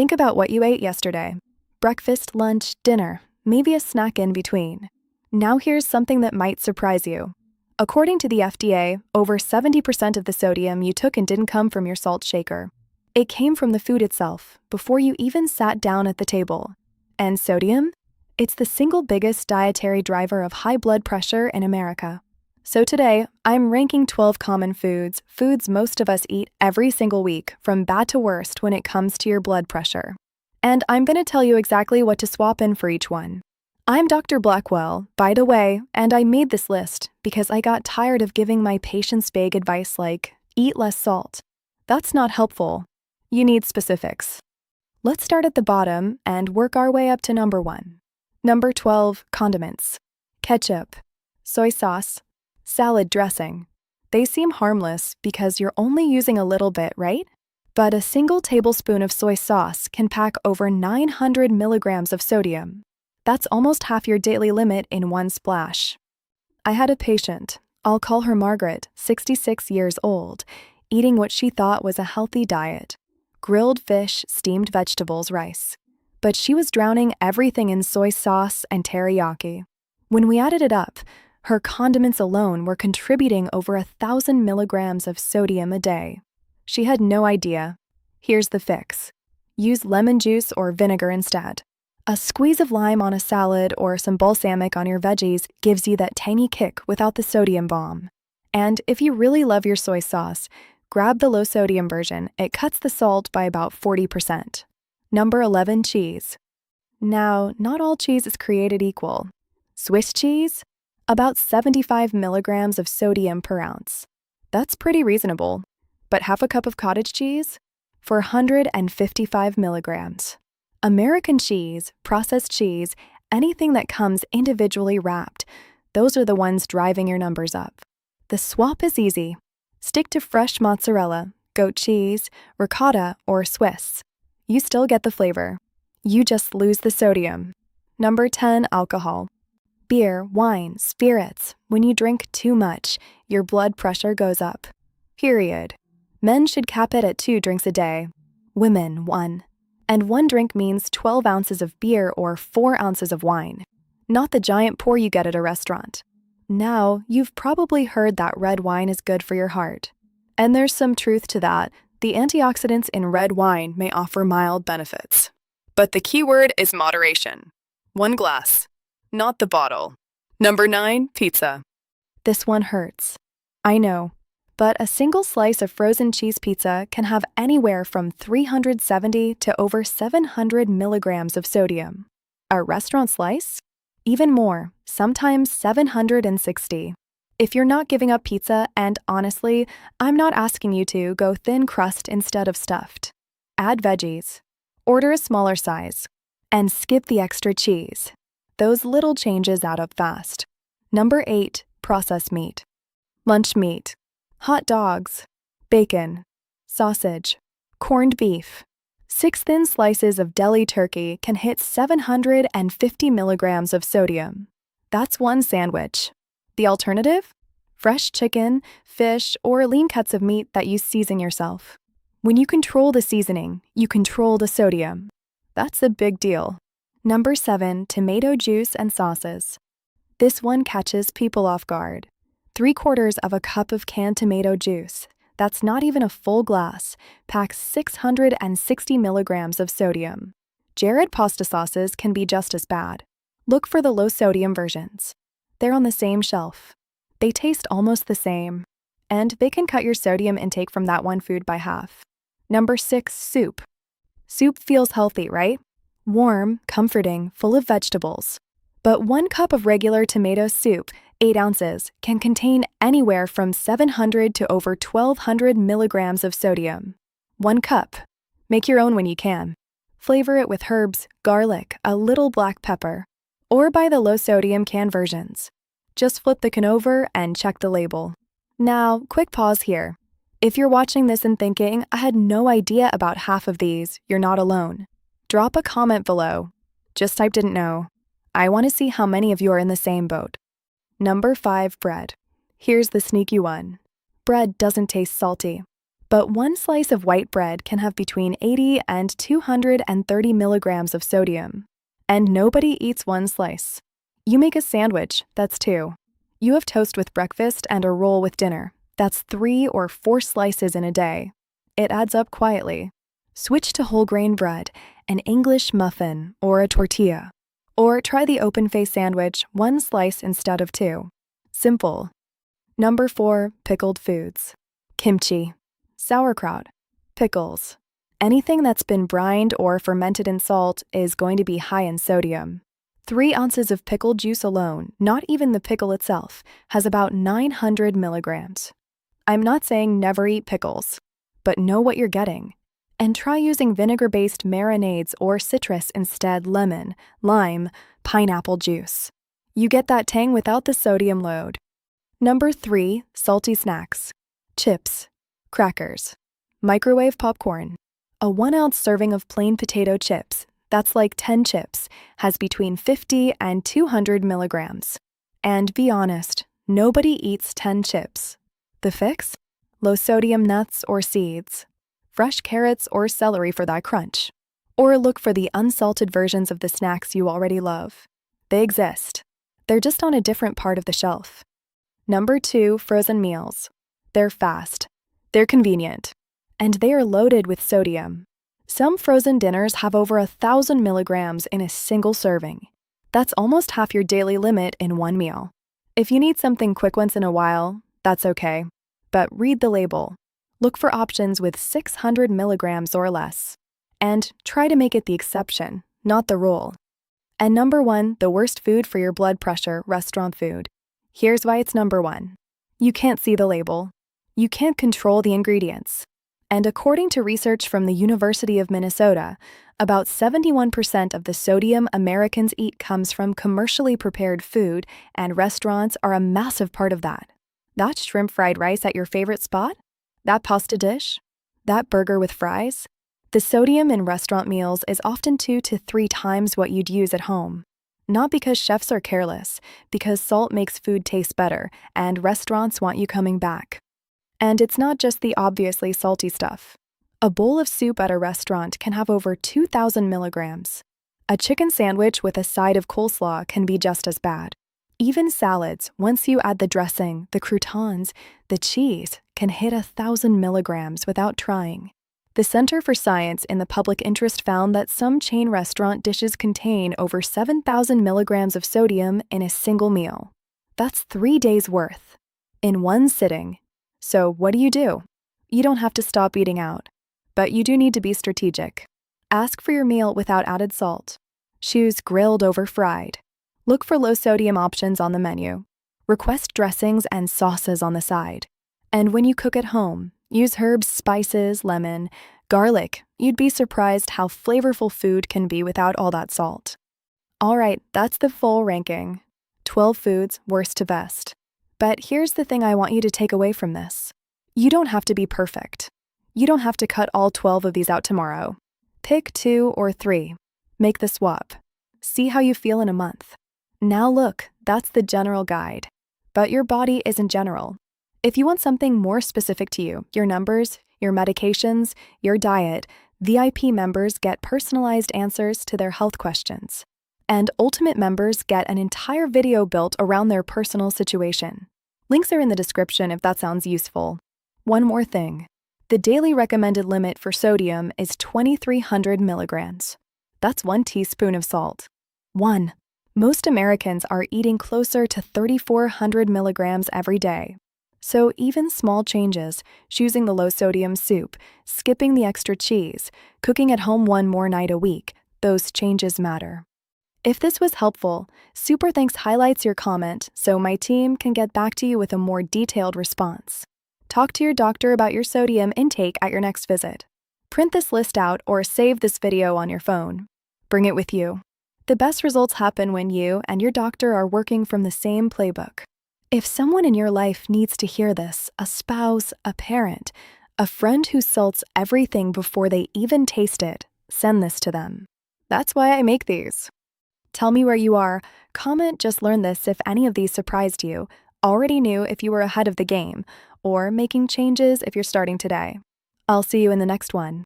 Think about what you ate yesterday. Breakfast, lunch, dinner, maybe a snack in between. Now here's something that might surprise you. According to the FDA, over 70% of the sodium you took in didn't come from your salt shaker. It came from the food itself, before you even sat down at the table. And sodium? It's the single biggest dietary driver of high blood pressure in America. So today, I'm ranking 12 common foods most of us eat every single week, from bad to worst when it comes to your blood pressure. And I'm going to tell you exactly what to swap in for each one. I'm Dr. Blackwell, by the way, and I made this list because I got tired of giving my patients vague advice like, eat less salt. That's not helpful. You need specifics. Let's start at the bottom and work our way up to number 1. Number 12, condiments. Ketchup, soy sauce, salad dressing. They seem harmless because you're only using a little bit, right? But a single tablespoon of soy sauce can pack over 900 milligrams of sodium. That's almost half your daily limit in one splash. I had a patient, I'll call her Margaret, 66 years old, eating what she thought was a healthy diet. Grilled fish, steamed vegetables, rice. But she was drowning everything in soy sauce and teriyaki. When we added it up, her condiments alone were contributing over 1,000 milligrams of sodium a day. She had no idea. Here's the fix. Use lemon juice or vinegar instead. A squeeze of lime on a salad or some balsamic on your veggies gives you that tangy kick without the sodium bomb. And if you really love your soy sauce, grab the low-sodium version. It cuts the salt by about 40%. Number 11, cheese. Now, not all cheese is created equal. Swiss cheese? About 75 milligrams of sodium per ounce. That's pretty reasonable. But half a cup of cottage cheese? 455 milligrams. American cheese, processed cheese, anything that comes individually wrapped, those are the ones driving your numbers up. The swap is easy. Stick to fresh mozzarella, goat cheese, ricotta, or Swiss. You still get the flavor. You just lose the sodium. Number 10, alcohol. Beer, wine, spirits. When you drink too much, your blood pressure goes up. Period. Men should cap it at 2 drinks a day. Women, 1. And 1 drink means 12 ounces of beer or 4 ounces of wine, not the giant pour you get at a restaurant. Now, you've probably heard that red wine is good for your heart. And there's some truth to that. The antioxidants in red wine may offer mild benefits. But the key word is moderation. 1 glass, not the bottle. Number 9, pizza. This one hurts. I know. But a single slice of frozen cheese pizza can have anywhere from 370 to over 700 milligrams of sodium. A restaurant slice? Even more, sometimes 760. If you're not giving up pizza, and honestly, I'm not asking you to, go thin crust instead of stuffed. Add veggies. Order a smaller size. And skip the extra cheese. Those little changes add up fast. Number 8, processed meat. Lunch meat. Hot dogs, bacon, sausage, corned beef. 6 thin slices of deli turkey can hit 750 milligrams of sodium. That's 1 sandwich. The alternative? Fresh chicken, fish, or lean cuts of meat that you season yourself. When you control the seasoning, you control the sodium. That's a big deal. Number 7, tomato juice and sauces. This one catches people off guard. 3/4 of a cup of canned tomato juice, that's not even a full glass, packs 660 milligrams of sodium. Jared pasta sauces can be just as bad. Look for the low-sodium versions. They're on the same shelf. They taste almost the same, and they can cut your sodium intake from that one food by half. Number 6, soup. Soup feels healthy, right? Warm, comforting, full of vegetables. But 1 cup of regular tomato soup, 8 ounces, can contain anywhere from 700 to over 1,200 milligrams of sodium. 1 cup. Make your own when you can. Flavor it with herbs, garlic, a little black pepper, or buy the low-sodium canned versions. Just flip the can over and check the label. Now, quick pause here. If you're watching this and thinking, I had no idea about half of these, you're not alone. Drop a comment below. Just type didn't know. I want to see how many of you are in the same boat. Number 5, bread. Here's the sneaky one. Bread doesn't taste salty. But one slice of white bread can have between 80 and 230 milligrams of sodium. And nobody eats one slice. You make a sandwich, that's 2. You have toast with breakfast and a roll with dinner. That's 3 or 4 slices in a day. It adds up quietly. Switch to whole grain bread, an English muffin, or a tortilla. Or try the open-face sandwich, 1 slice instead of 2. Simple. Number 4, pickled foods. Kimchi, sauerkraut, pickles. Anything that's been brined or fermented in salt is going to be high in sodium. 3 ounces of pickle juice alone, not even the pickle itself, has about 900 milligrams. I'm not saying never eat pickles, but know what you're getting. And try using vinegar-based marinades or citrus instead: lemon, lime, pineapple juice. You get that tang without the sodium load. Number 3, salty snacks. Chips, crackers, microwave popcorn. A 1-ounce serving of plain potato chips, that's like 10 chips, has between 50 and 200 milligrams. And be honest, nobody eats 10 chips. The fix? Low-sodium nuts or seeds. Fresh carrots or celery for that crunch. Or look for the unsalted versions of the snacks you already love. They exist. They're just on a different part of the shelf. Number 2, frozen meals. They're fast. They're convenient. And they are loaded with sodium. Some frozen dinners have over 1,000 milligrams in a single serving. That's almost half your daily limit in one meal. If you need something quick once in a while, that's okay. But read the label. Look for options with 600 milligrams or less. And try to make it the exception, not the rule. And number 1, the worst food for your blood pressure: restaurant food. Here's why it's number 1. You can't see the label. You can't control the ingredients. And according to research from the University of Minnesota, about 71% of the sodium Americans eat comes from commercially prepared food, and restaurants are a massive part of that. That shrimp fried rice at your favorite spot? That pasta dish? That burger with fries? The sodium in restaurant meals is often 2 to 3 times what you'd use at home. Not because chefs are careless, because salt makes food taste better, and restaurants want you coming back. And it's not just the obviously salty stuff. A bowl of soup at a restaurant can have over 2,000 milligrams. A chicken sandwich with a side of coleslaw can be just as bad. Even salads, once you add the dressing, the croutons, the cheese, can hit 1,000 milligrams without trying. The Center for Science in the Public Interest found that some chain restaurant dishes contain over 7,000 milligrams of sodium in a single meal. That's 3 days' worth, in one sitting. So what do? You don't have to stop eating out, but you do need to be strategic. Ask for your meal without added salt. Choose grilled over fried. Look for low-sodium options on the menu. Request dressings and sauces on the side. And when you cook at home, use herbs, spices, lemon, garlic. You'd be surprised how flavorful food can be without all that salt. All right, that's the full ranking. 12 foods, worst to best. But here's the thing I want you to take away from this. You don't have to be perfect. You don't have to cut all 12 of these out tomorrow. Pick 2 or 3. Make the swap. See how you feel in a month. Now look, that's the general guide. But your body isn't general. If you want something more specific to you, your numbers, your medications, your diet, VIP members get personalized answers to their health questions. And Ultimate members get an entire video built around their personal situation. Links are in the description if that sounds useful. One more thing. The daily recommended limit for sodium is 2,300 milligrams. That's 1 teaspoon of salt. 1. Most Americans are eating closer to 3,400 milligrams every day. So even small changes, choosing the low-sodium soup, skipping the extra cheese, cooking at home 1 more night a week, those changes matter. If this was helpful, Super Thanks highlights your comment so my team can get back to you with a more detailed response. Talk to your doctor about your sodium intake at your next visit. Print this list out or save this video on your phone. Bring it with you. The best results happen when you and your doctor are working from the same playbook. If someone in your life needs to hear this, a spouse, a parent, a friend who salts everything before they even taste it, send this to them. That's why I make these. Tell me where you are. Comment "just learned this" if any of these surprised you, already knew if you were ahead of the game, or making changes if you're starting today. I'll see you in the next one.